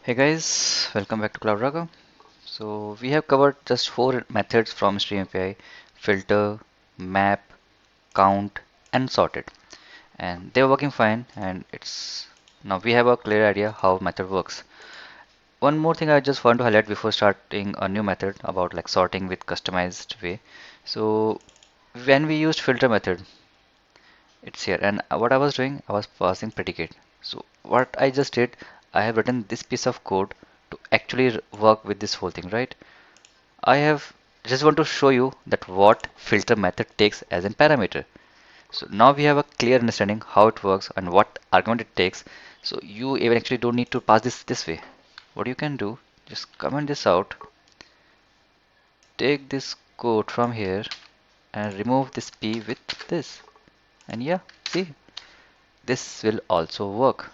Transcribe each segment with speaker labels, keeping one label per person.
Speaker 1: Hey guys, welcome back to CloudRaga. So we have covered just four methods from Stream API: filter, map, count, and sorted. And they're working fine. And it's now we have a clear idea how method works. One more thing I just want to highlight before starting a new method about like sorting with customized way. So when we used filter method, it's here. And what I was doing, I was passing predicate. So what I just did, I have written this piece of code to actually work with this whole thing, right? I have just want to show you that what filter method takes as a parameter. So now we have a clear understanding how it works and what argument it takes. So you even actually don't need to pass this way. What you can do, just comment this out, take this code from here and remove this p with this. And yeah, see, this will also work.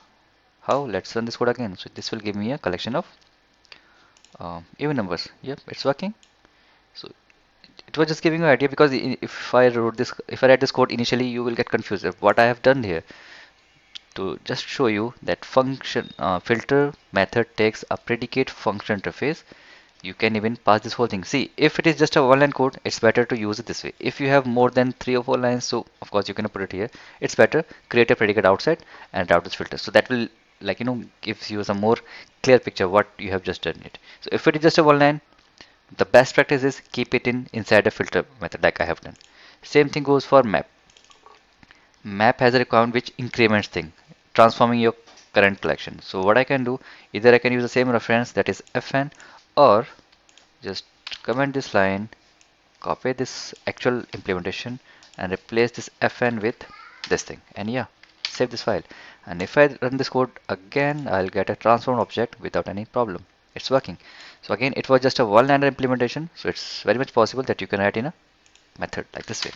Speaker 1: How? Let's run this code again. So this will give me a collection of even numbers. Yep, it's working. So it was just giving you an idea because if I write this code initially, you will get confused. What I have done here to just show you that function filter method takes a predicate function interface. You can even pass this whole thing. See, if it is just a one line code, it's better to use it this way. If you have more than 3 or 4 lines, so of course you can put it here. It's better create a predicate outside and route this filter. So that will gives you some more clear picture what you have just done it. So if it is just a one line, the best practice is keep it in inside a filter method like I have done. Same thing goes for map. Map has a requirement which increments thing, transforming your current collection. So what I can do, either I can use the same reference that is fn, or just comment this line, copy this actual implementation and replace this fn with this thing. And yeah, save this file. And if I run this code again, I'll get a transformed object without any problem. It's working. So again, it was just a one-liner implementation. So it's very much possible that you can write in a method like this way.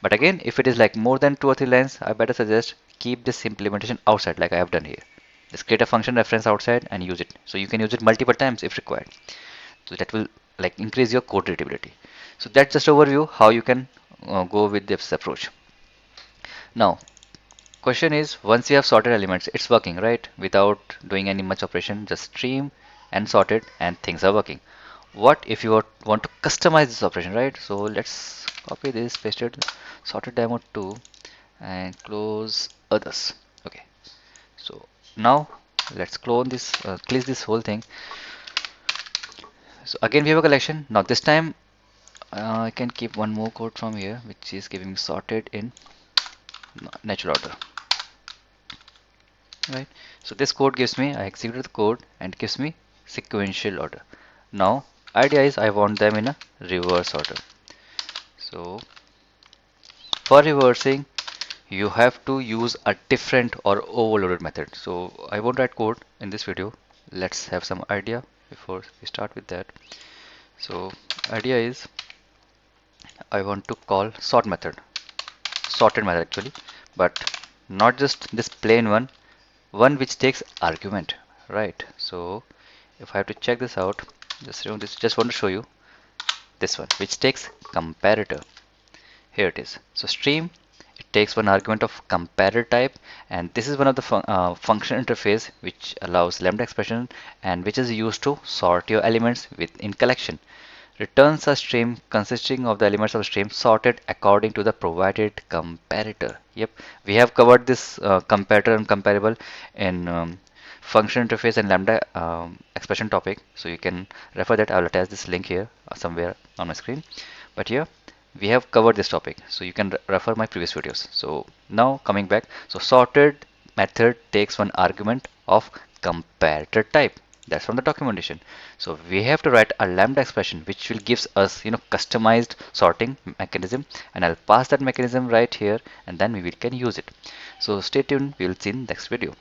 Speaker 1: But again, if it is like more than 2 or 3 lines, I better suggest keep this implementation outside like I have done here. Just create a function reference outside and use it. So you can use it multiple times if required. So that will like increase your code readability. So that's just overview how you can go with this approach. Now, question is, once you have sorted elements, it's working, right? Without doing any much operation, just stream and sort it and things are working. What if you want to customize this operation, right? So let's copy this, paste it, sorted demo 2 and close others. Okay. So now let's clone this, close this whole thing. So again we have a collection. Now this time I can keep one more code from here which is giving sorted in natural order, right? So this code gives me, I executed the code and gives me sequential order. Now idea is I want them in a reverse order. So for reversing you have to use a different or overloaded method. So I won't write code in this video. Let's have some idea before we start with that. So idea is I want to call sorted method actually, but not just this plain one which takes argument, right? So if I have to check this out, just remove this, just want to show you this one which takes comparator. Here it is. So stream, it takes one argument of comparator type, and this is one of the function interface which allows lambda expression and which is used to sort your elements within collection. Returns a stream consisting of the elements of a stream sorted according to the provided comparator. Yep, we have covered this comparator and comparable in function interface and lambda expression topic. So you can refer that. I will attach this link here somewhere on my screen. But here we have covered this topic. So you can refer my previous videos. So now coming back. So sorted method takes one argument of comparator type. That's from the documentation. So we have to write a lambda expression which will gives us customized sorting mechanism, and I'll pass that mechanism right here and then we can use it. So stay tuned, we will see in next video.